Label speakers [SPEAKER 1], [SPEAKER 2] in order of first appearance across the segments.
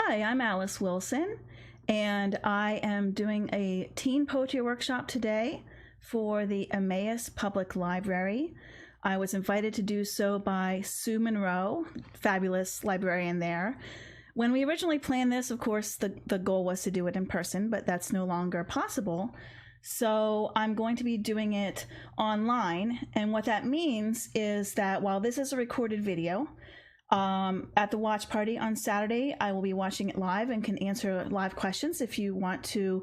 [SPEAKER 1] Hi, I'm Alice Wilson, and I am doing a teen poetry workshop today for the Emmaus Public Library. I was invited to do so by Sue Monroe, fabulous librarian there. When we originally planned this, of course, the goal was to do it in person, but that's no longer possible. So I'm going to be doing it online, and what that means is that while this is a recorded video, at the watch party on Saturday, I will be watching it live and can answer live questions if you want to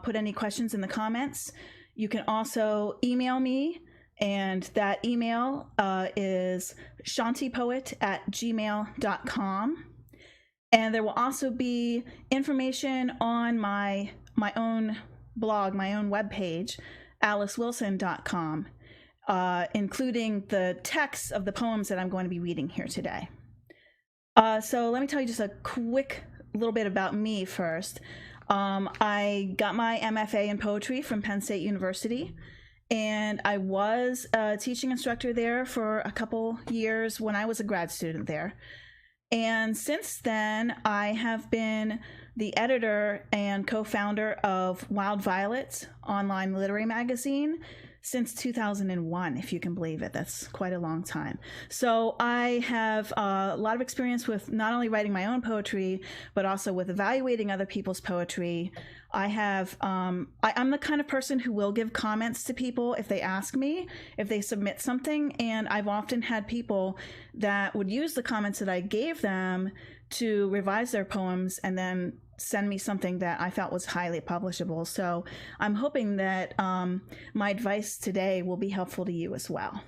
[SPEAKER 1] put any questions in the comments. You can also email me, and that email is shantipoet@gmail.com. And there will also be information on my own blog, my own webpage, alicewilson.com. Including the text of the poems that I'm going to be reading here today. So let me tell you just a quick little bit about me first. I got my MFA in poetry from Penn State University, and I was a teaching instructor there for a couple years when I was a grad student there. And since then, I have been the editor and co-founder of Wild Violet online literary magazine since 2001, if you can believe it. That's quite a long time. So I have a lot of experience with not only writing my own poetry, but also with evaluating other people's poetry. I'm the kind of person who will give comments to people if they ask me, if they submit something, and I've often had people that would use the comments that I gave them to revise their poems and then send me something that I felt was highly publishable. So I'm hoping that my advice today will be helpful to you as well.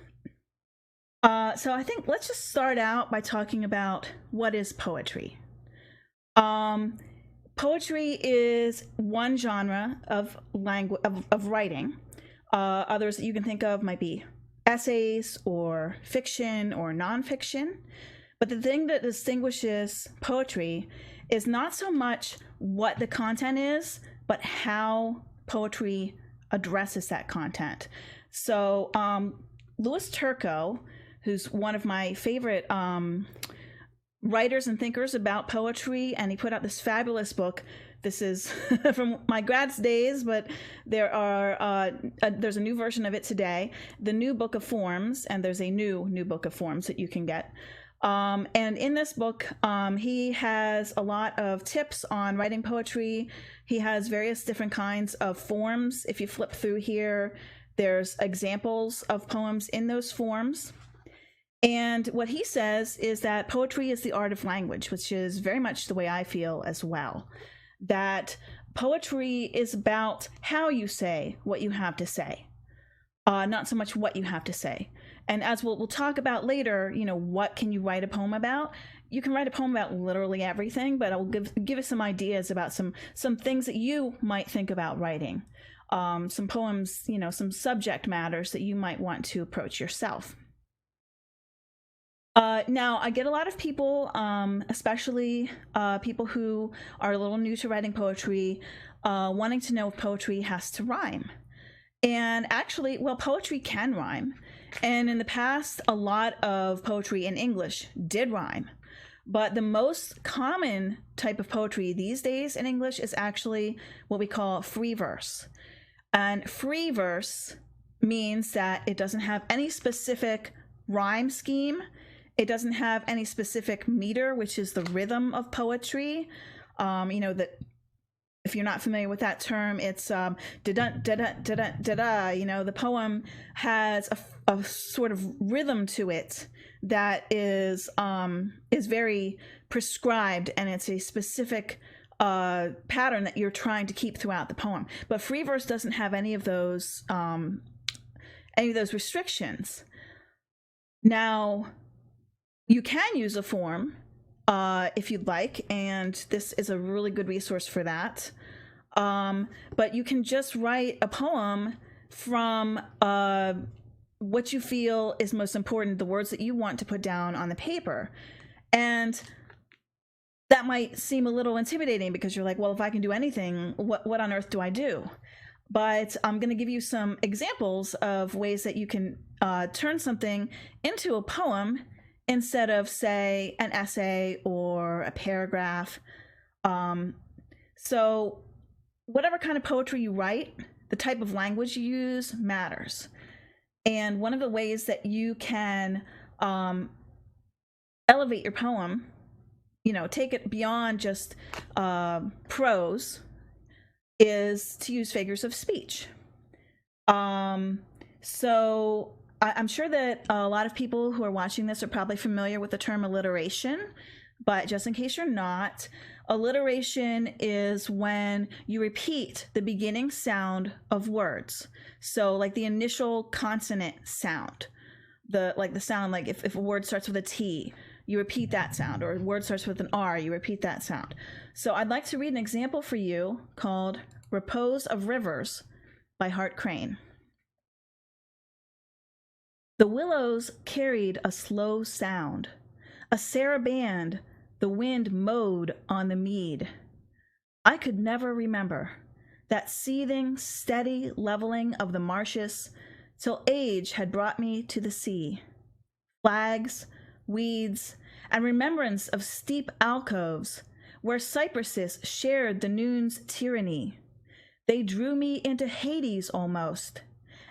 [SPEAKER 1] So I think let's just start out by talking about what is poetry. Poetry is one genre of language of writing. Others that you can think of might be essays or fiction or nonfiction. But the thing that distinguishes poetry is not so much what the content is, but how poetry addresses that content. So Louis Turco, who's one of my favorite writers and thinkers about poetry, and he put out this fabulous book. This is from my grad's days, but there's a new version of it today, The New Book of Forms, and there's a new Book of Forms that you can get. And in this book, he has a lot of tips on writing poetry. He has various different kinds of forms. If you flip through here, there's examples of poems in those forms. And what he says is that poetry is the art of language, which is very much the way I feel as well. That poetry is about how you say what you have to say, not so much what you have to say. And as we'll talk about later, what can you write a poem about? You can write a poem about literally everything, but I will give us some ideas about some things that you might think about writing. Some poems, some subject matters that you might want to approach yourself. Now, I get a lot of people, especially people who are a little new to writing poetry, wanting to know if poetry has to rhyme. And actually, well, poetry can rhyme. And in the past, a lot of poetry in English did rhyme. But the most common type of poetry these days in English is actually what we call free verse. And free verse means that it doesn't have any specific rhyme scheme. It doesn't have any specific meter, which is the rhythm of poetry. That if you're not familiar with that term, it's da-dun, da-dun, da-dun, da-da. The poem has a sort of rhythm to it that is very prescribed, and it's a specific pattern that you're trying to keep throughout the poem. But free verse doesn't have any of those restrictions. Now, you can use a form if you'd like, and this is a really good resource for that. But you can just write a poem from what you feel is most important, the words that you want to put down on the paper. And that might seem a little intimidating because you're like, well, if I can do anything, what on earth do I do? But I'm going to give you some examples of ways that you can turn something into a poem instead of, say, an essay or a paragraph. So whatever kind of poetry you write, the type of language you use matters. And one of the ways that you can elevate your poem, take it beyond just prose, is to use figures of speech. So I'm sure that a lot of people who are watching this are probably familiar with the term alliteration, but just in case you're not, alliteration is when you repeat the beginning sound of words. So like the initial consonant sound, the sound, like if a word starts with a T, you repeat that sound, or a word starts with an R, you repeat that sound. So I'd like to read an example for you called Repose of Rivers by Hart Crane. The willows carried a slow sound, a saraband the wind mowed on the mead. I could never remember that seething, steady leveling of the marshes till age had brought me to the sea. Flags, weeds, and remembrance of steep alcoves where cypresses shared the noon's tyranny. They drew me into Hades almost,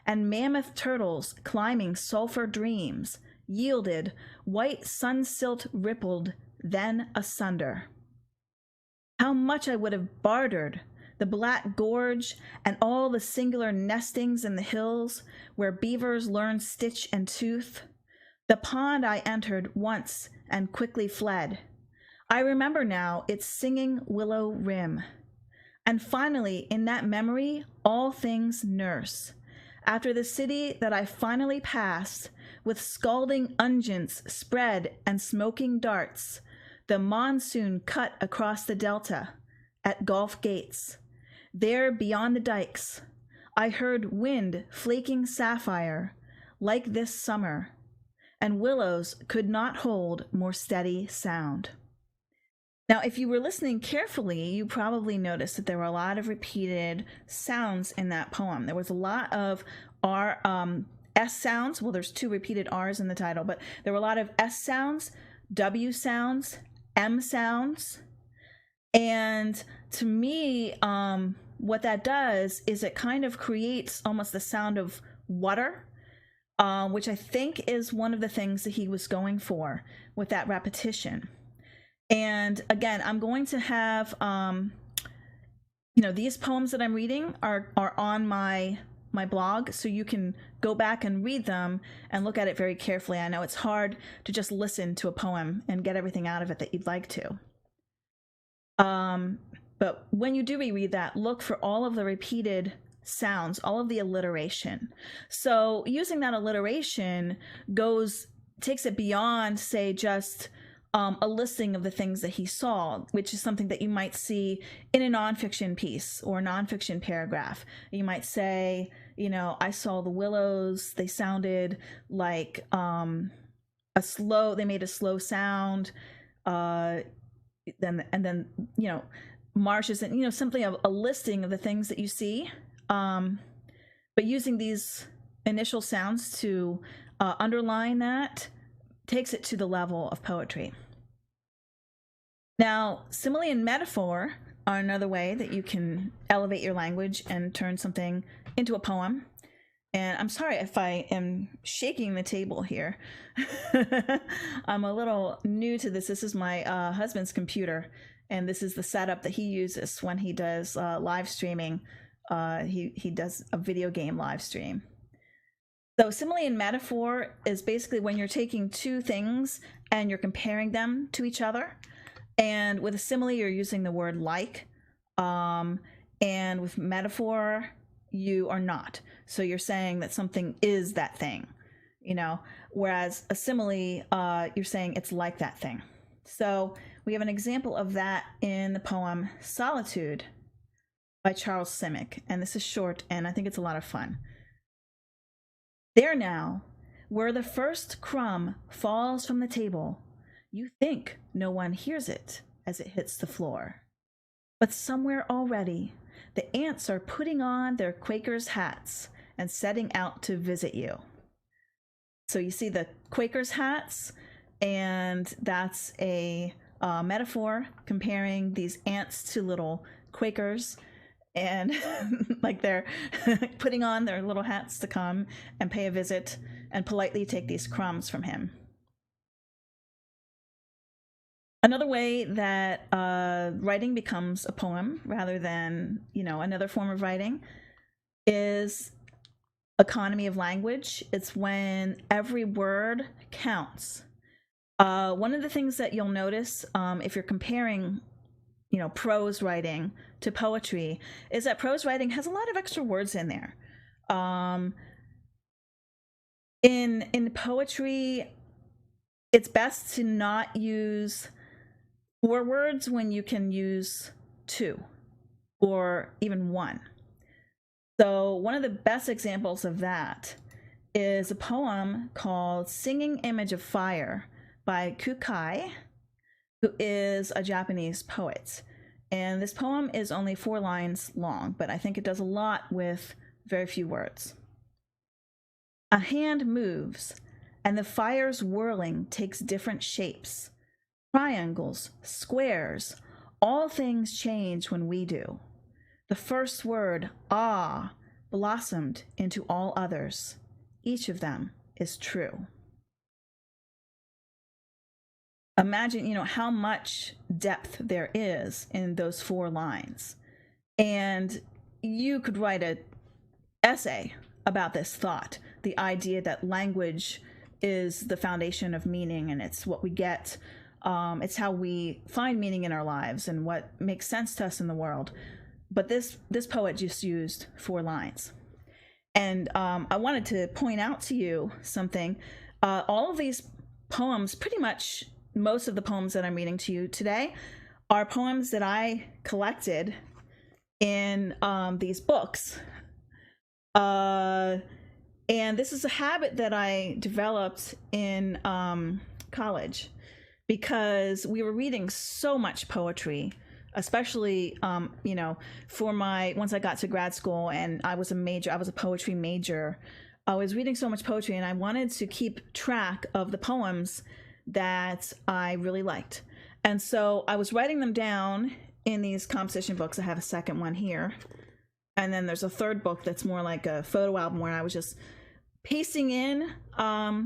[SPEAKER 1] and mammoth turtles climbing sulphur dreams yielded white sun-silt rippled, then asunder. How much I would have bartered the black gorge and all the singular nestings in the hills where beavers learn stitch and tooth. The pond I entered once and quickly fled. I remember now its singing willow rim. And finally, in that memory, all things nurse. After the city that I finally passed, with scalding unguents spread and smoking darts, the monsoon cut across the delta at Gulf Gates. There beyond the dikes, I heard wind flaking sapphire like this summer, and willows could not hold more steady sound. Now, if you were listening carefully, you probably noticed that there were a lot of repeated sounds in that poem. There was a lot of S sounds. Well, there's 2 repeated R's in the title, but there were a lot of S sounds, W sounds, M sounds. And to me, what that does is it kind of creates almost the sound of water, which I think is one of the things that he was going for with that repetition. And again, I'm going to have, these poems that I'm reading are on my blog, so you can go back and read them and look at it very carefully. I know it's hard to just listen to a poem and get everything out of it that you'd like to. But when you do reread that, look for all of the repeated sounds, all of the alliteration. So using that alliteration takes it beyond, say, just a listing of the things that he saw, which is something that you might see in a nonfiction piece or a nonfiction paragraph. You might say, I saw the willows, they sounded like they made a slow sound, then marshes, and something of a listing of the things that you see, but using these initial sounds to underline that takes it to the level of poetry. Now, simile and metaphor are another way that you can elevate your language and turn something into a poem. And I'm sorry if I am shaking the table here. I'm a little new to this. This is my husband's computer, and this is the setup that he uses when he does live streaming. He does a video game live stream. So simile and metaphor is basically when you're taking 2 things and you're comparing them to each other. And with a simile, you're using the word like, and with metaphor, you are not. So you're saying that something is that thing, whereas a simile, you're saying it's like that thing. So we have an example of that in the poem Solitude by Charles Simic, and this is short, and I think it's a lot of fun. There now, where the first crumb falls from the table, you think no one hears it as it hits the floor. But somewhere already, the ants are putting on their Quakers' hats and setting out to visit you. So you see the Quakers' hats, and that's a metaphor comparing these ants to little Quakers, and like they're putting on their little hats to come and pay a visit and politely take these crumbs from him. Another way that writing becomes a poem rather than, another form of writing is economy of language. It's when every word counts. One of the things that you'll notice if you're comparing prose writing to poetry is that prose writing has a lot of extra words in there. In poetry, it's best to not use 4 words when you can use 2 or even 1. So one of the best examples of that is a poem called Singing Image of Fire by Kukai, who is a Japanese poet. And this poem is only 4 lines long, but I think it does a lot with very few words. A hand moves, and the fire's whirling takes different shapes. Triangles, squares, all things change when we do. The first word, ah, blossomed into all others. Each of them is true. Imagine, how much depth there is in those 4 lines. And you could write an essay about this thought, the idea that language is the foundation of meaning, and it's what we get. It's how we find meaning in our lives and what makes sense to us in the world. But this poet just used 4 lines. And I wanted to point out to you something. All of these poems, pretty much most of the poems that I'm reading to you today, are poems that I collected in these books. And this is a habit that I developed in college, because we were reading so much poetry, especially, once I got to grad school and I was a poetry major. I was reading so much poetry, and I wanted to keep track of the poems that I really liked. And so I was writing them down in these composition books. I have a second one here. And then there's a third book that's more like a photo album, where I was just pasting in, not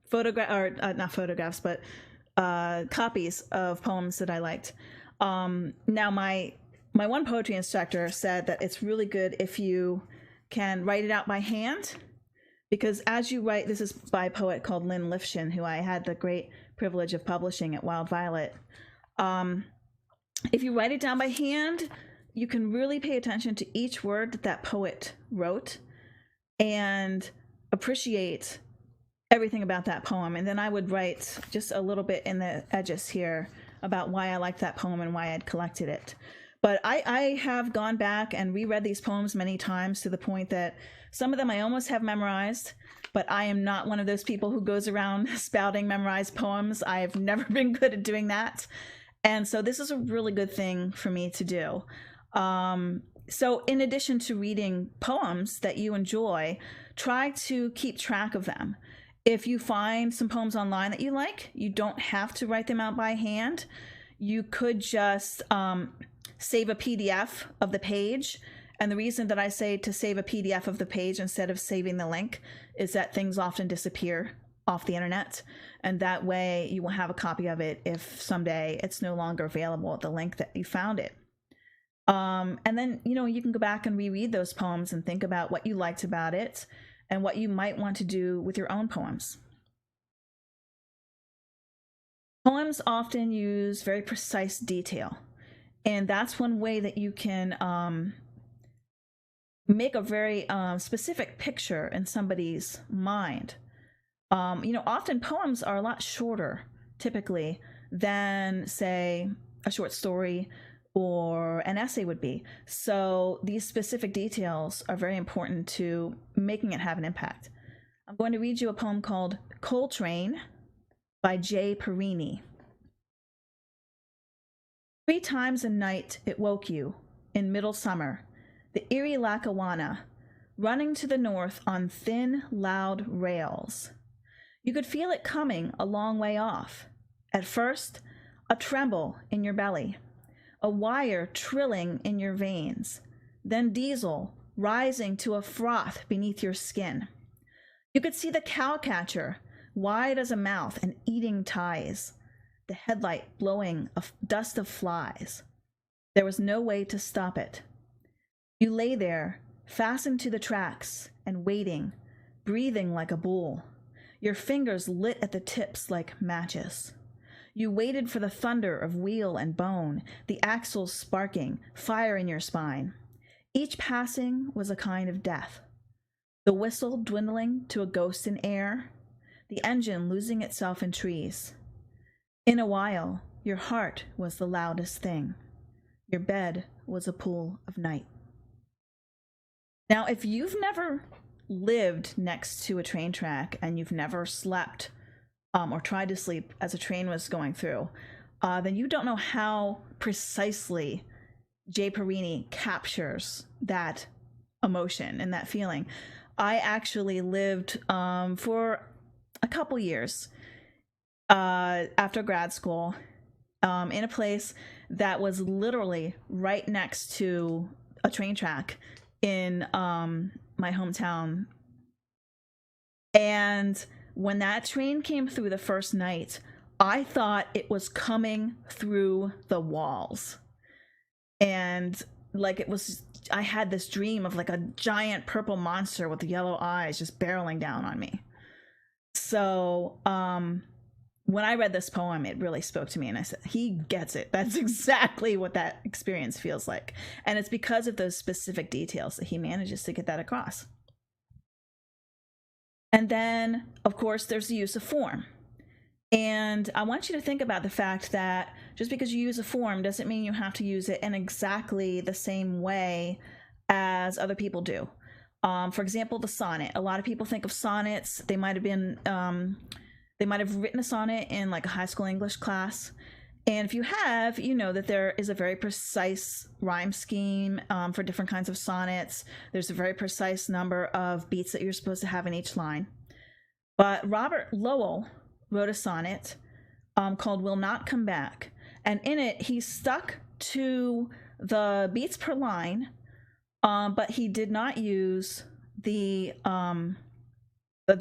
[SPEAKER 1] photographs, but copies of poems that I liked. Now my one poetry instructor said that it's really good if you can write it out by hand, because as you write, this is by a poet called Lynn Lifshin, who I had the great privilege of publishing at Wild Violet. If you write it down by hand, you can really pay attention to each word that poet wrote and appreciate everything about that poem. And then I would write just a little bit in the edges here about why I liked that poem and why I'd collected it. But I have gone back and reread these poems many times, to the point that some of them I almost have memorized, but I am not one of those people who goes around spouting memorized poems. I have never been good at doing that. And so this is a really good thing for me to do. So in addition to reading poems that you enjoy, try to keep track of them. If you find some poems online that you like, you don't have to write them out by hand. You could just save a PDF of the page. And the reason that I say to save a PDF of the page instead of saving the link is that things often disappear off the internet. And that way you will have a copy of it if someday it's no longer available at the link that you found it. And then, you can go back and reread those poems and think about what you liked about it and what you might want to do with your own poems. Poems often use very precise detail, and that's one way that you can make a very specific picture in somebody's mind. Often poems are a lot shorter, typically, than, say, a short story or an essay would be. So these specific details are very important to making it have an impact. I'm going to read you a poem called Coal Train by J. Perini. 3 times a night it woke you, in middle summer, the eerie Lackawanna, running to the north on thin, loud rails. You could feel it coming a long way off. At first, a tremble in your belly, a wire trilling in your veins, then diesel rising to a froth beneath your skin. You could see the cowcatcher, wide as a mouth and eating ties, the headlight blowing a dust of flies. There was no way to stop it. You lay there, fastened to the tracks, and waiting, breathing like a bull, your fingers lit at the tips like matches. You waited for the thunder of wheel and bone, the axles sparking, fire in your spine. Each passing was a kind of death. The whistle dwindling to a ghost in air, the engine losing itself in trees. In a while, your heart was the loudest thing. Your bed was a pool of night. Now, if you've never lived next to a train track and you've never slept or tried to sleep as a train was going through, then you don't know how precisely Jay Perini captures that emotion and that feeling. I actually lived for a couple years after grad school in a place that was literally right next to a train track in my hometown. And when that train came through the first night, I thought it was coming through the walls. And like it was, I had this dream of like a giant purple monster with yellow eyes just barreling down on me. So when I read this poem, it really spoke to me, and I said, he gets it. That's exactly what that experience feels like. And it's because of those specific details that he manages to get that across. And then, of course, there's the use of form. And I want you to think about the fact that just because you use a form doesn't mean you have to use it in exactly the same way as other people do. For example, the sonnet. A lot of people think of sonnets. They might have been, they might have written a sonnet in like a high school English class. And if you have, you know that there is a very precise rhyme scheme for different kinds of sonnets. There's a very precise number of beats that you're supposed to have in each line. But Robert Lowell wrote a sonnet called Will Not Come Back. And in it, he stuck to the beats per line, but he did not use the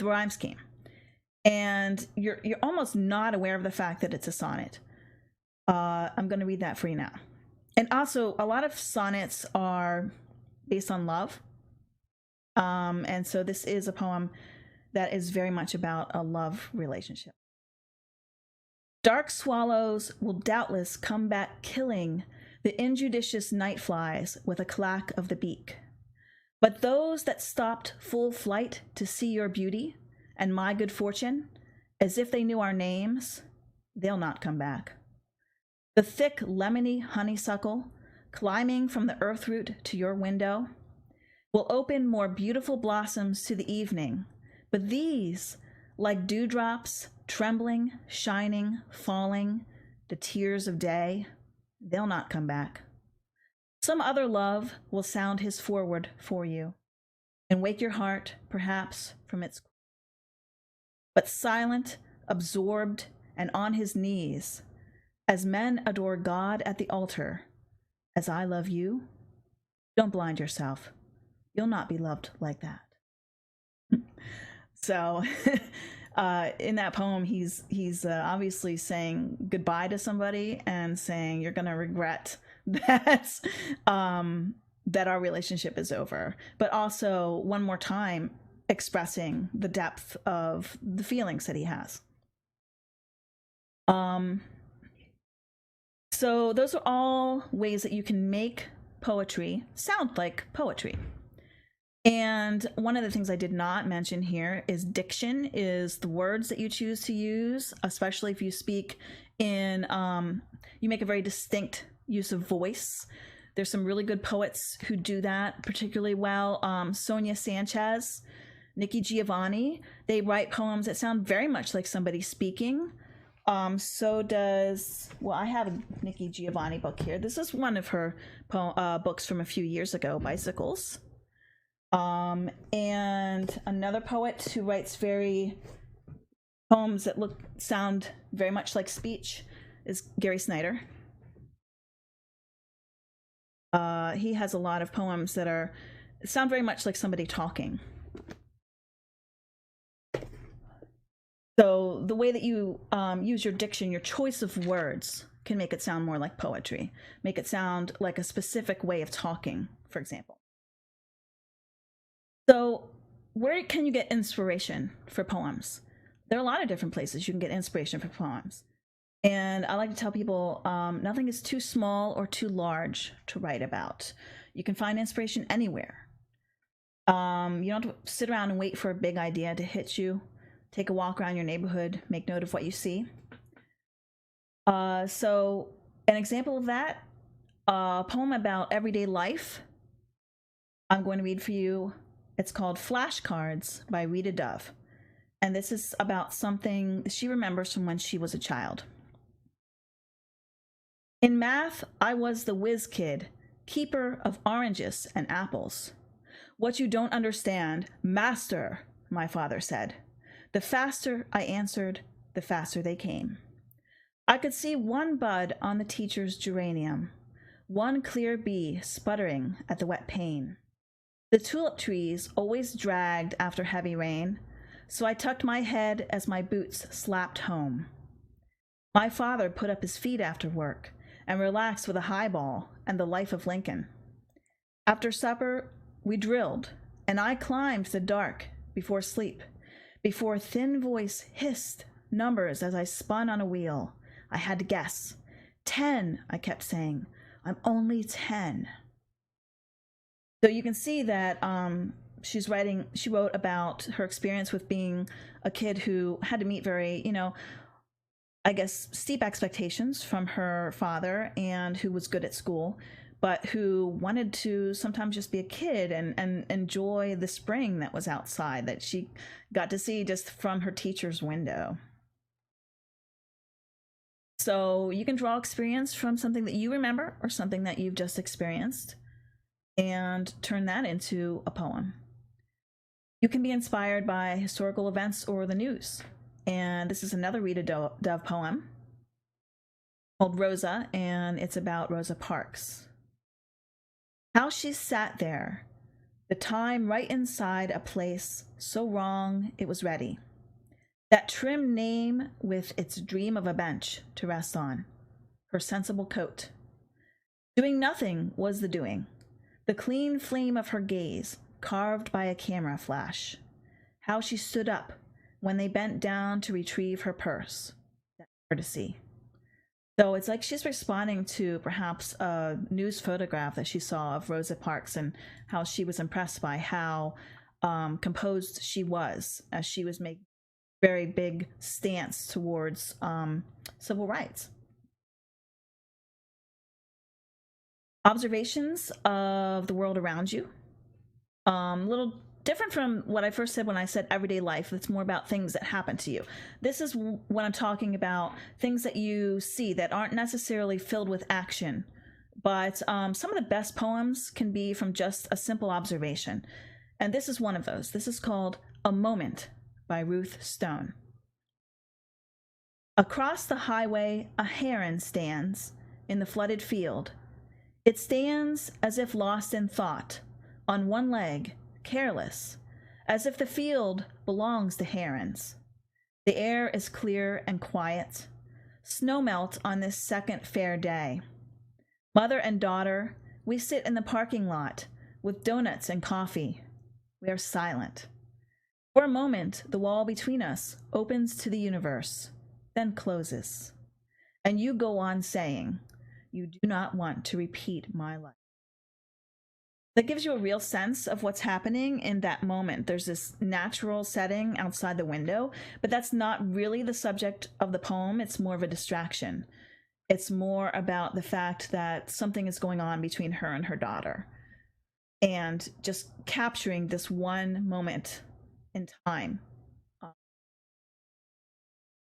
[SPEAKER 1] rhyme scheme. And you're almost not aware of the fact that it's a sonnet. I'm going to read that for you now. And also, a lot of sonnets are based on love. And so this is a poem that is very much about a love relationship. Dark swallows will doubtless come back killing the injudicious night flies with a clack of the beak. But those that stopped full flight to see your beauty and my good fortune, as if they knew our names, they'll not come back. The thick lemony honeysuckle, climbing from the earth root to your window, will open more beautiful blossoms to the evening, but these, like dewdrops, trembling, shining, falling, the tears of day, they'll not come back. Some other love will sound his forward for you, and wake your heart, perhaps, from its... But silent, absorbed, and on his knees, as men adore God at the altar, as I love you, don't blind yourself. You'll not be loved like that. So in that poem, he's obviously saying goodbye to somebody and saying you're going to regret that, that our relationship is over. But also, one more time, expressing the depth of the feelings that he has. So those are all ways that you can make poetry sound like poetry. And one of the things I did not mention here is diction, is the words that you choose to use, especially if you speak in, you make a very distinct use of voice. There's some really good poets who do that particularly well. Sonia Sanchez, Nikki Giovanni, they write poems that sound very much like somebody speaking. So does, well, I have a Nikki Giovanni book here. This is one of her books from a few years ago, Bicycles. And another poet who writes poems that sound very much like speech is Gary Snyder. He has a lot of poems that sound very much like somebody talking. So the way that you use your diction, your choice of words, can make it sound more like poetry, make it sound like a specific way of talking, for example. So where can you get inspiration for poems? There are a lot of different places you can get inspiration for poems. And I like to tell people nothing is too small or too large to write about. You can find inspiration anywhere. You don't have to sit around and wait for a big idea to hit you. Take a walk around your neighborhood, make note of what you see. So an example of that, a poem about everyday life, I'm going to read for you. It's called Flashcards by Rita Dove. And this is about something she remembers from when she was a child. In math, I was the whiz kid, keeper of oranges and apples. What you don't understand, master, my father said. The faster I answered, the faster they came. I could see one bud on the teacher's geranium, one clear bee sputtering at the wet pane. The tulip trees always dragged after heavy rain, so I tucked my head as my boots slapped home. My father put up his feet after work and relaxed with a highball and the Life of Lincoln. After supper, we drilled, and I climbed the dark before sleep. Before a thin voice hissed numbers as I spun on a wheel, I had to guess. 10, I kept saying. I'm only 10. So you can see that she wrote about her experience with being a kid who had to meet very, I guess, steep expectations from her father, and who was good at school, but who wanted to sometimes just be a kid and enjoy the spring that was outside, that she got to see just from her teacher's window. So you can draw experience from something that you remember or something that you've just experienced and turn that into a poem. You can be inspired by historical events or the news. And this is another Rita Dove poem called Rosa, and it's about Rosa Parks. How she sat there, the time right inside a place so wrong it was ready. That trim name with its dream of a bench to rest on, her sensible coat. Doing nothing was the doing, the clean flame of her gaze carved by a camera flash. How she stood up when they bent down to retrieve her purse, that courtesy. So it's like she's responding to perhaps a news photograph that she saw of Rosa Parks and how she was impressed by how composed she was as she was making a very big stance towards civil rights. Observations of the world around you. Little different from what I first said when I said everyday life. It's more about things that happen to you. This is when I'm talking about things that you see that aren't necessarily filled with action, but some of the best poems can be from just a simple observation. And this is one of those. This is called A Moment by Ruth Stone. Across the highway, a heron stands in the flooded field. It stands as if lost in thought, on one leg, careless, as if the field belongs to herons. The air is clear and quiet. Snow melt on this second fair day. Mother and daughter, we sit in the parking lot with donuts and coffee. We are silent. For a moment, the wall between us opens to the universe, then closes. And you go on saying, you do not want to repeat my life. That gives you a real sense of what's happening in that moment. There's this natural setting outside the window, but that's not really the subject of the poem. It's more of a distraction. It's more about the fact that something is going on between her and her daughter, and just capturing this one moment in time.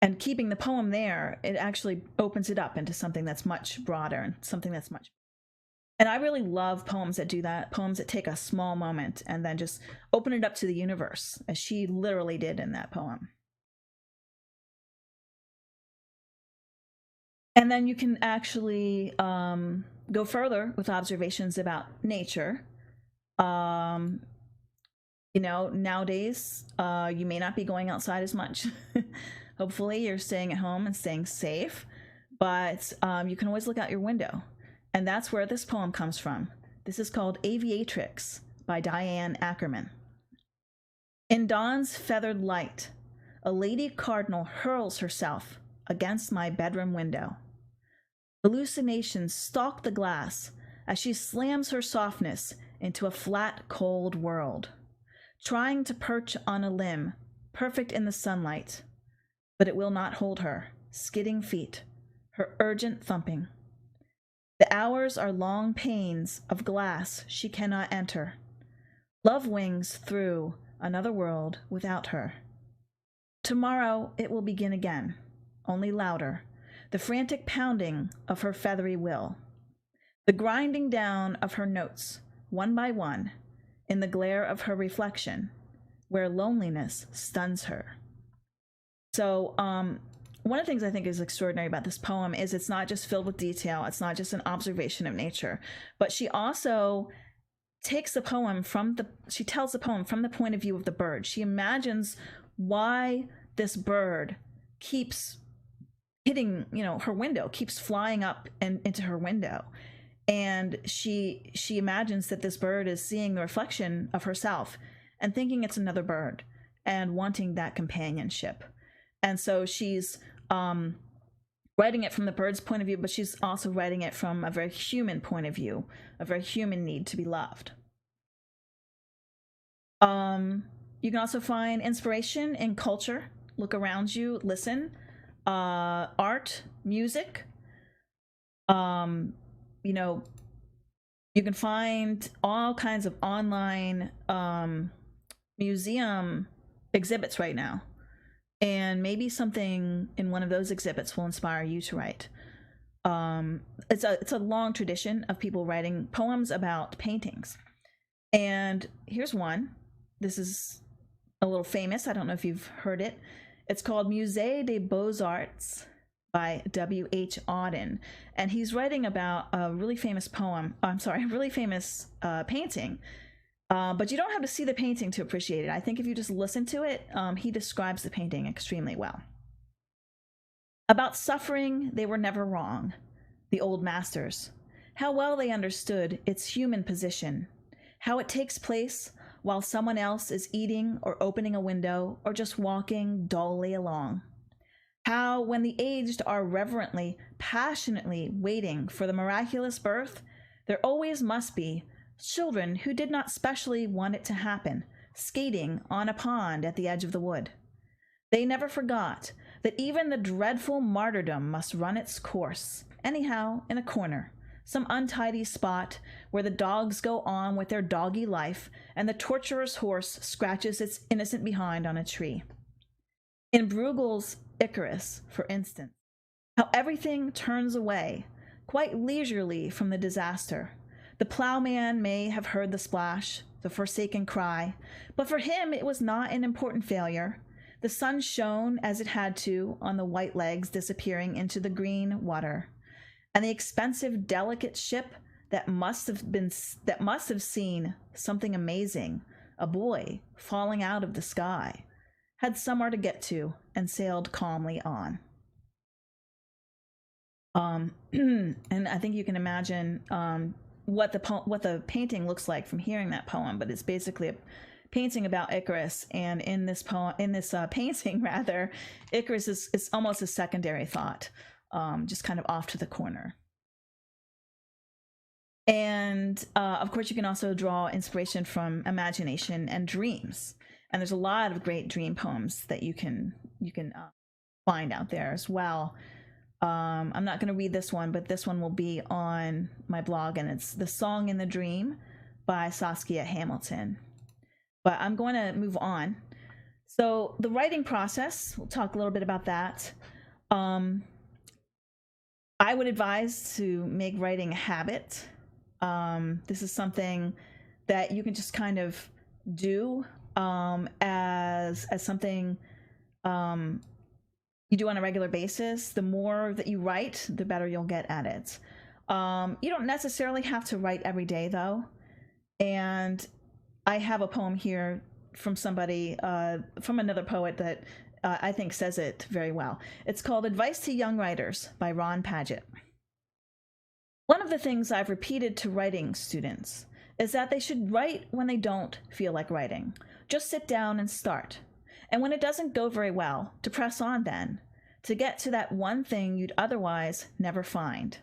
[SPEAKER 1] And keeping the poem there, it actually opens it up into something that's much broader and something that's much. And I really love poems that do that, poems that take a small moment and then just open it up to the universe, as she literally did in that poem. And then you can actually go further with observations about nature. Um, you know, nowadays, you may not be going outside as much. Hopefully, you're staying at home and staying safe, but you can always look out your window. And that's where this poem comes from. This is called Aviatrix by Diane Ackerman. In dawn's feathered light, a lady cardinal hurls herself against my bedroom window. Hallucinations stalk the glass as she slams her softness into a flat, cold world, trying to perch on a limb, perfect in the sunlight. But it will not hold her, skidding feet, her urgent thumping. The hours are long panes of glass she cannot enter. Love wings through another world without her. Tomorrow it will begin again, only louder, the frantic pounding of her feathery will, the grinding down of her notes, one by one, in the glare of her reflection, where loneliness stuns her. So, one of the things I think is extraordinary about this poem is it's not just filled with detail, it's not just an observation of nature, but she also takes the poem she tells the poem from the point of view of the bird. She imagines why this bird keeps hitting, her window, keeps flying up and into her window. And she imagines that this bird is seeing the reflection of herself and thinking it's another bird and wanting that companionship. And so she's writing it from the bird's point of view, but she's also writing it from a very human point of view, a very human need to be loved. You can also find inspiration in culture. Look around you, listen. Art, music. You can find all kinds of online museum exhibits right now. And maybe something in one of those exhibits will inspire you to write. It's a long tradition of people writing poems about paintings. And here's one. This is a little famous. I don't know if you've heard it. It's called Musée des Beaux-Arts by W.H. Auden. And he's writing about a really famous painting. But you don't have to see the painting to appreciate it. I think if you just listen to it, he describes the painting extremely well. About suffering, they were never wrong, the old masters. How well they understood its human position, how it takes place while someone else is eating or opening a window or just walking dully along. How, when the aged are reverently, passionately waiting for the miraculous birth, there always must be children who did not specially want it to happen, skating on a pond at the edge of the wood. They never forgot that even the dreadful martyrdom must run its course, anyhow, in a corner, some untidy spot where the dogs go on with their doggy life and the torturer's horse scratches its innocent behind on a tree. In Bruegel's Icarus, for instance, how everything turns away, quite leisurely from the disaster. The plowman may have heard the splash, the forsaken cry, but for him it was not an important failure. The sun shone as it had to on the white legs disappearing into the green water, and the expensive, delicate ship that must have seen something amazing, a boy falling out of the sky, had somewhere to get to and sailed calmly on. And I think you can imagine what the painting looks like from hearing that poem, but it's basically a painting about Icarus, and in this painting rather, Icarus is almost a secondary thought, just kind of off to the corner. And of course, you can also draw inspiration from imagination and dreams, and there's a lot of great dream poems that you can find out there as well. I'm not going to read this one, but this one will be on my blog, and it's The Song in the Dream by Saskia Hamilton. But I'm going to move on. So the writing process, we'll talk a little bit about that. I would advise to make writing a habit. This is something that you can just kind of do as something you do on a regular basis, the more that you write, the better you'll get at it. You don't necessarily have to write every day, though. And I have a poem here from somebody, from another poet that I think says it very well. It's called Advice to Young Writers by Ron Padgett. One of the things I've repeated to writing students is that they should write when they don't feel like writing. Just sit down and start. And when it doesn't go very well, to press on then, to get to that one thing you'd otherwise never find.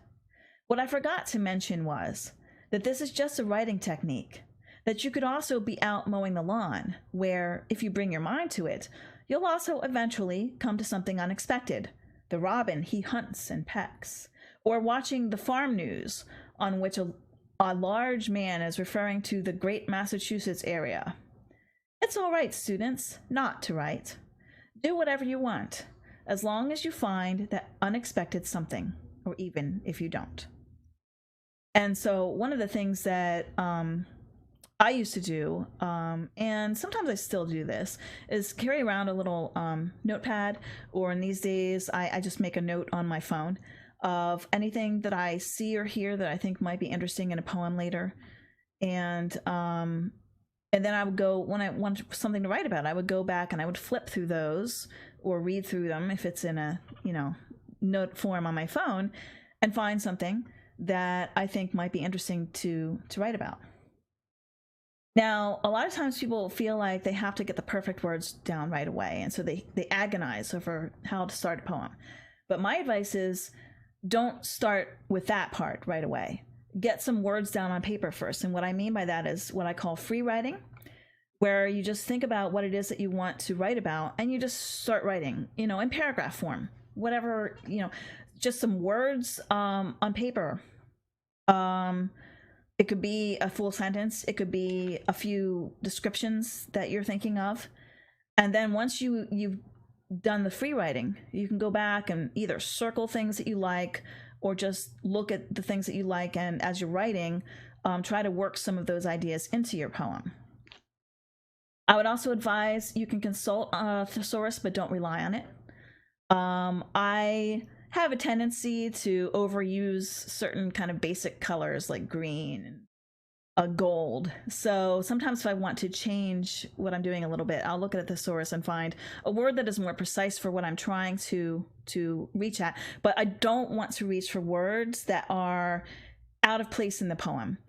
[SPEAKER 1] What I forgot to mention was that this is just a writing technique, that you could also be out mowing the lawn, where, if you bring your mind to it, you'll also eventually come to something unexpected. The robin he hunts and pecks. Or watching the farm news, on which a large man is referring to the great Massachusetts area. It's all right, students, not to write. Do whatever you want, as long as you find that unexpected something, or even if you don't. And so one of the things that I used to do, and sometimes I still do this, is carry around a little notepad, or in these days, I just make a note on my phone of anything that I see or hear that I think might be interesting in a poem later. And then I would go, when I wanted something to write about, I would go back and I would flip through those or read through them if it's in a, note form on my phone, and find something that I think might be interesting to write about. Now, a lot of times people feel like they have to get the perfect words down right away, and so they agonize over how to start a poem. But my advice is, don't start with that part right away. Get some words down on paper first. And what I mean by that is what I call free writing, where you just think about what it is that you want to write about, and you just start writing, in paragraph form, whatever, just some words on paper. It could be a full sentence. It could be a few descriptions that you're thinking of. And then once you've done the free writing, you can go back and either circle things that you like, or just look at the things that you like, and as you're writing, try to work some of those ideas into your poem. I would also advise you can consult a thesaurus, but don't rely on it. I have a tendency to overuse certain kind of basic colors like green and gold. So sometimes if I want to change what I'm doing a little bit, I'll look at a thesaurus and find a word that is more precise for what I'm trying to reach at. But I don't want to reach for words that are out of place in the poem.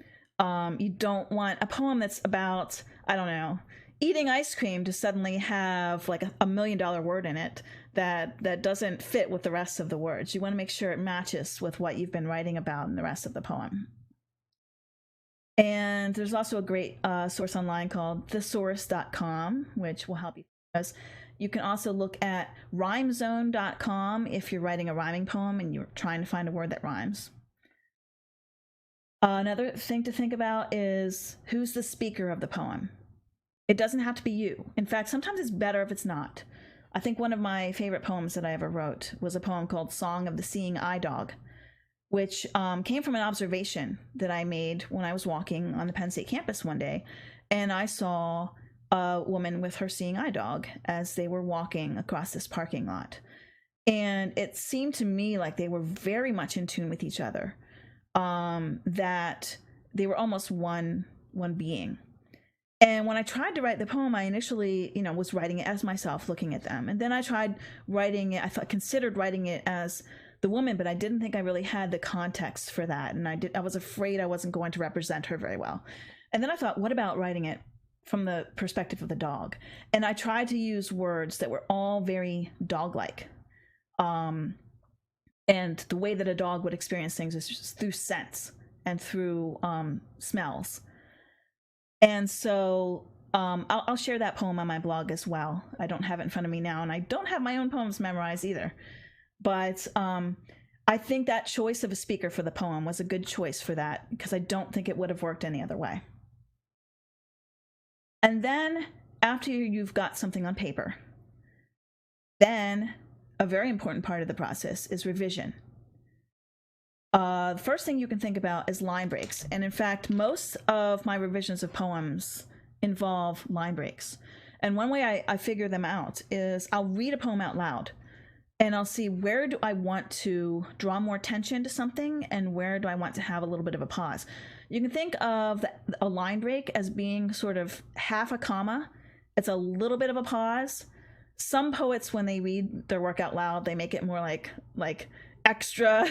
[SPEAKER 1] You don't want a poem that's about, I don't know, eating ice cream to suddenly have like $1 million word in it that doesn't fit with the rest of the words. You want to make sure it matches with what you've been writing about in the rest of the poem. And there's also a great source online called thesaurus.com, which will help you. You can also look at rhymezone.com if you're writing a rhyming poem and you're trying to find a word that rhymes. Another thing to think about is who's the speaker of the poem. It doesn't have to be you. In fact, sometimes it's better if it's not. I think one of my favorite poems that I ever wrote was a poem called Song of the Seeing Eye Dog, which came from an observation that I made when I was walking on the Penn State campus one day, and I saw a woman with her seeing eye dog as they were walking across this parking lot. And it seemed to me like they were very much in tune with each other, that they were almost one being. And when I tried to write the poem, I initially, was writing it as myself looking at them. And then I tried writing it, considered writing it as the woman, but I didn't think I really had the context for that. And I was afraid I wasn't going to represent her very well. And then I thought, what about writing it from the perspective of the dog? And I tried to use words that were all very dog-like. And the way that a dog would experience things is just through scents and through smells. And so I'll share that poem on my blog as well. I don't have it in front of me now, and I don't have my own poems memorized either. But I think that choice of a speaker for the poem was a good choice for that, because I don't think it would have worked any other way. And then after you've got something on paper, then a very important part of the process is revision. The first thing you can think about is line breaks. And in fact, most of my revisions of poems involve line breaks. And one way I figure them out is I'll read a poem out loud. and I'll see where do I want to draw more attention to something and where do I want to have a little bit of a pause. You can think of a line break as being sort of half a comma. It's a little bit of a pause. Some poets, when they read their work out loud, they make it more like extra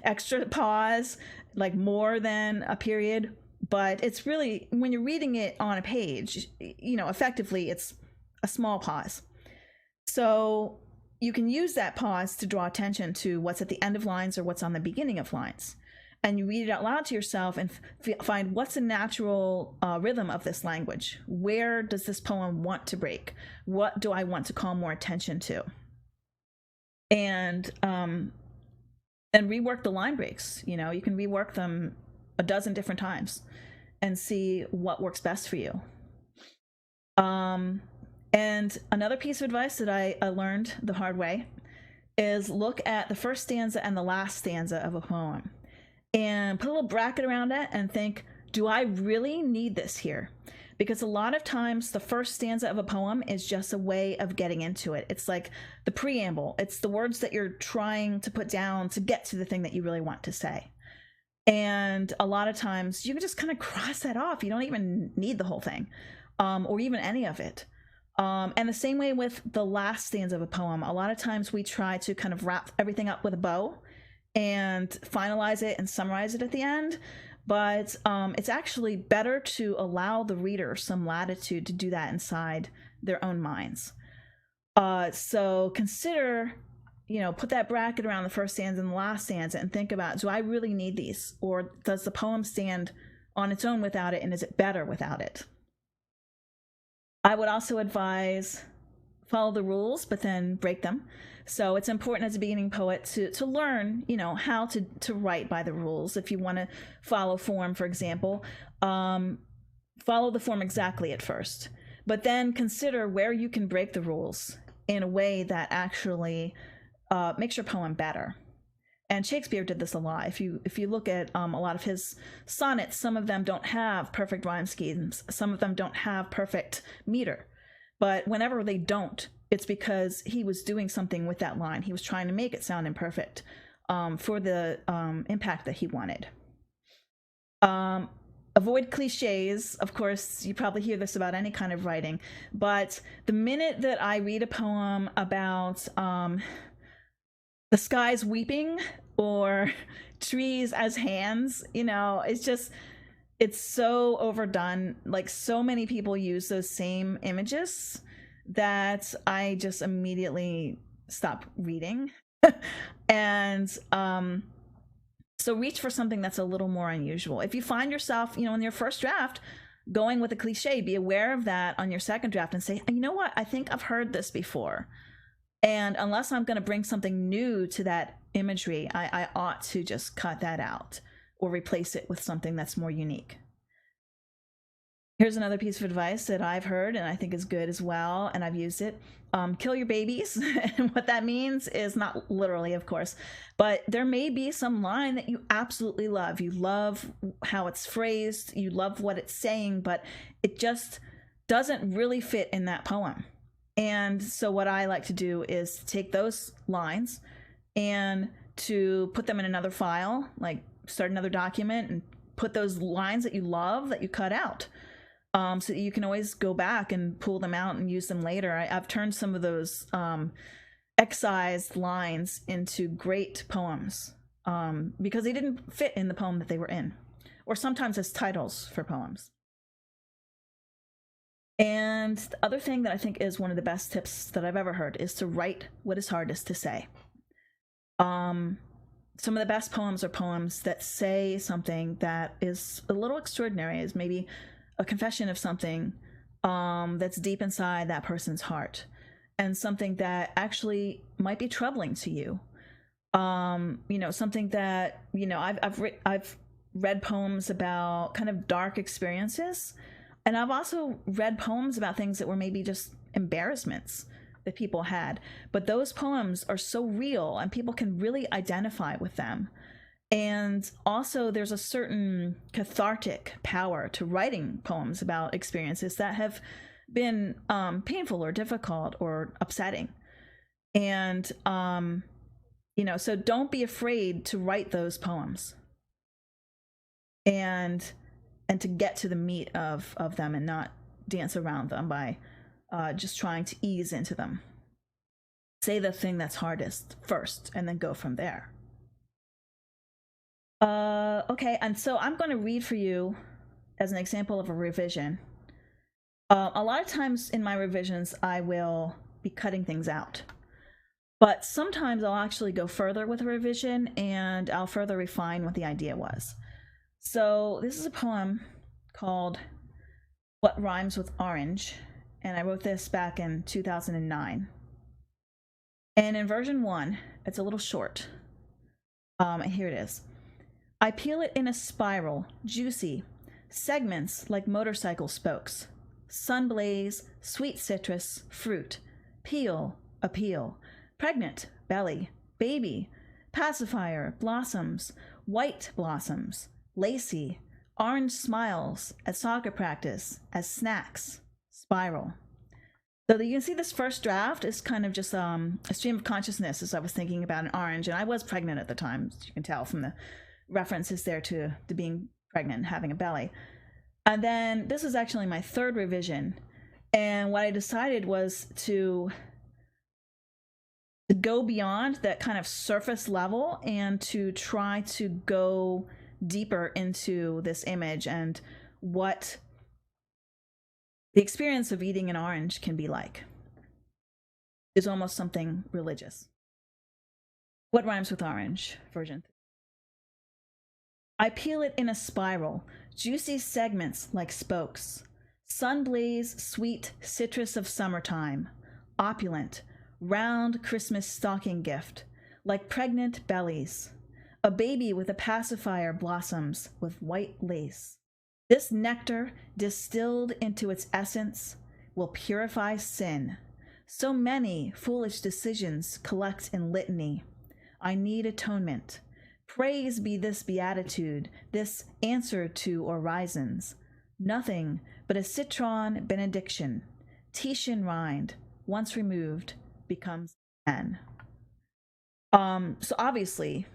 [SPEAKER 1] extra pause, like more than a period. But it's really, when you're reading it on a page, effectively it's a small pause. So you can use that pause to draw attention to what's at the end of lines or what's on the beginning of lines. And you read it out loud to yourself and find what's the natural rhythm of this language. Where does this poem want to break? What do I want to call more attention to? And rework the line breaks. You can rework them a dozen different times and see what works best for you. And another piece of advice that I learned the hard way is look at the first stanza and the last stanza of a poem and put a little bracket around it and think, do I really need this here? Because a lot of times the first stanza of a poem is just a way of getting into it. It's like the preamble. It's the words that you're trying to put down to get to the thing that you really want to say. And a lot of times you can just kind of cross that off. You don't even need the whole thing, or even any of it. And the same way with the last stanza of a poem. A lot of times we try to kind of wrap everything up with a bow and finalize it and summarize it at the end. But it's actually better to allow the reader some latitude to do that inside their own minds. So consider, put that bracket around the first stanza and the last stanza and think about, do I really need these? Or does the poem stand on its own without it, and is it better without it? I would also advise follow the rules, but then break them. So it's important as a beginning poet to learn, how to write by the rules. If you want to follow form, for example, follow the form exactly at first, but then consider where you can break the rules in a way that actually makes your poem better. And Shakespeare did this a lot. If you look at a lot of his sonnets, some of them don't have perfect rhyme schemes. Some of them don't have perfect meter. But whenever they don't, it's because he was doing something with that line. He was trying to make it sound imperfect for the impact that he wanted. Avoid cliches. Of course, you probably hear this about any kind of writing. But the minute that I read a poem about the sky's weeping or trees as hands, it's so overdone. Like, so many people use those same images that I just immediately stop reading. And so reach for something that's a little more unusual. If you find yourself, in your first draft going with a cliche, be aware of that on your second draft and say, you know what, I think I've heard this before. And unless I'm going to bring something new to that imagery, I ought to just cut that out or replace it with something that's more unique. Here's another piece of advice that I've heard and I think is good as well, and I've used it. Kill your babies. And what that means is not literally, of course, but there may be some line that you absolutely love. You love how it's phrased, you love what it's saying, but it just doesn't really fit in that poem. And so what I like to do is take those lines and to put them in another file, like start another document and put those lines that you love that you cut out. So that you can always go back and pull them out and use them later. I've turned some of those excised lines into great poems because they didn't fit in the poem that they were in, or sometimes as titles for poems. And the other thing that I think is one of the best tips that I've ever heard is to write what is hardest to say. Some of the best poems are poems that say something that is a little extraordinary, is maybe a confession of something that's deep inside that person's heart, and something that actually might be troubling to you. Something that, I've read poems about kind of dark experiences, and I've also read poems about things that were maybe just embarrassments that people had. But those poems are so real and people can really identify with them. And also there's a certain cathartic power to writing poems about experiences that have been painful or difficult or upsetting. And, you know, so don't be afraid to write those poems and to get to the meat of them and not dance around them by just trying to ease into them. Say the thing that's hardest first and then go from there. Okay, and so I'm going to read for you as an example of a revision. A lot of times in my revisions, I will be cutting things out. But sometimes I'll actually go further with a revision and I'll further refine what the idea was. So this is a poem called What Rhymes with Orange, and I wrote this back in 2009. And in version 1, it's a little short. And here it is. I peel it in a spiral, juicy, segments like motorcycle spokes. Sun blaze, sweet citrus, fruit, peel, appeal, pregnant, belly, baby, pacifier, blossoms, white blossoms, lacy, orange smiles, at soccer practice, as snacks, spiral. So you can see this first draft is kind of just a stream of consciousness as I was thinking about an orange, and I was pregnant at the time, as you can tell from the references there to being pregnant and having a belly. And then this is actually my third revision, and what I decided was to go beyond that kind of surface level and to try to go deeper into this image and what the experience of eating an orange can be like. It's almost something religious. What rhymes with orange? Version 3. I peel it in a spiral, juicy segments like spokes. Sun blaze, sweet citrus of summertime, opulent, round Christmas stocking gift, like pregnant bellies. A baby with a pacifier blossoms with white lace. This nectar, distilled into its essence, will purify sin. So many foolish decisions collect in litany. I need atonement. Praise be this beatitude, this answer to orisons. Nothing but a citron benediction. Titian rind, once removed, becomes N. So obviously,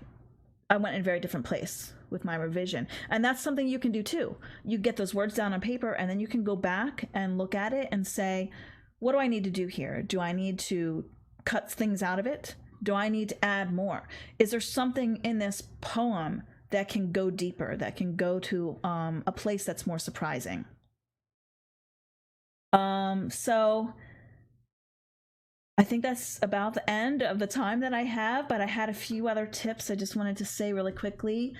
[SPEAKER 1] I went in a very different place with my revision. And that's something you can do too. You get those words down on paper and then you can go back and look at it and say, what do I need to do here? Do I need to cut things out of it? Do I need to add more? Is there something in this poem that can go deeper, that can go to a place that's more surprising? So I think that's about the end of the time that I have, but I had a few other tips I just wanted to say really quickly.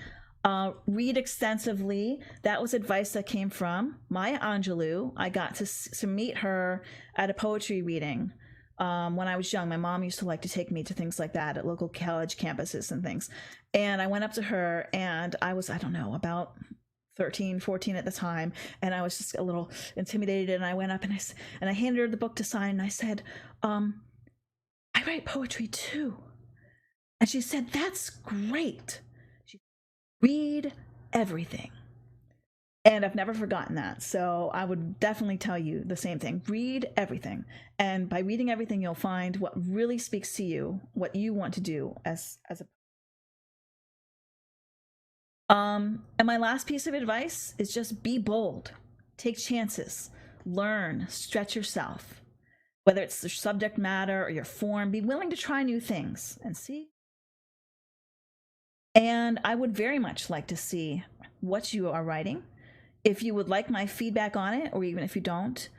[SPEAKER 1] Read extensively. That was advice that came from Maya Angelou. I got to meet her at a poetry reading when I was young. My mom used to like to take me to things like that at local college campuses and things. And I went up to her and I was, I don't know, about 13, 14 at the time. And I was just a little intimidated. And I went up and I handed her the book to sign. And I said, I write poetry too. And she said, that's great. Read everything. And I've never forgotten that. So I would definitely tell you the same thing. Read everything. And by reading everything, you'll find what really speaks to you, what you want to do as a and my last piece of advice is just be bold. Take chances. Learn. Stretch yourself. Whether it's the subject matter or your form, be willing to try new things and see. And I would very much like to see what you are writing. If you would like my feedback on it, or even if you don't,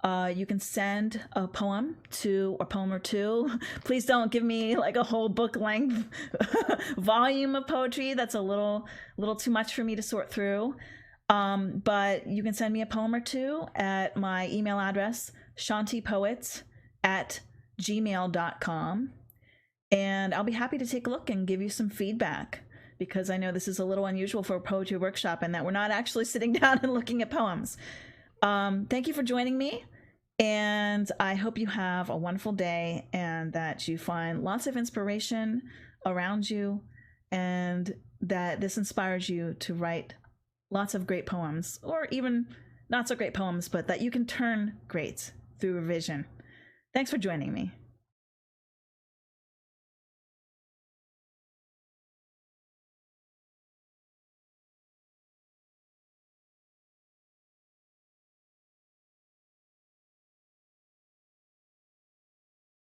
[SPEAKER 1] you can send a poem or two. Please don't give me like a whole book length volume of poetry. That's a little too much for me to sort through. But you can send me a poem or two at my email address, shantipoets@gmail.com. And I'll be happy to take a look and give you some feedback, because I know this is a little unusual for a poetry workshop and that we're not actually sitting down and looking at poems. Thank you for joining me, and I hope you have a wonderful day and that you find lots of inspiration around you and that this inspires you to write lots of great poems, or even not so great poems, but that you can turn great through revision. Thanks for joining me.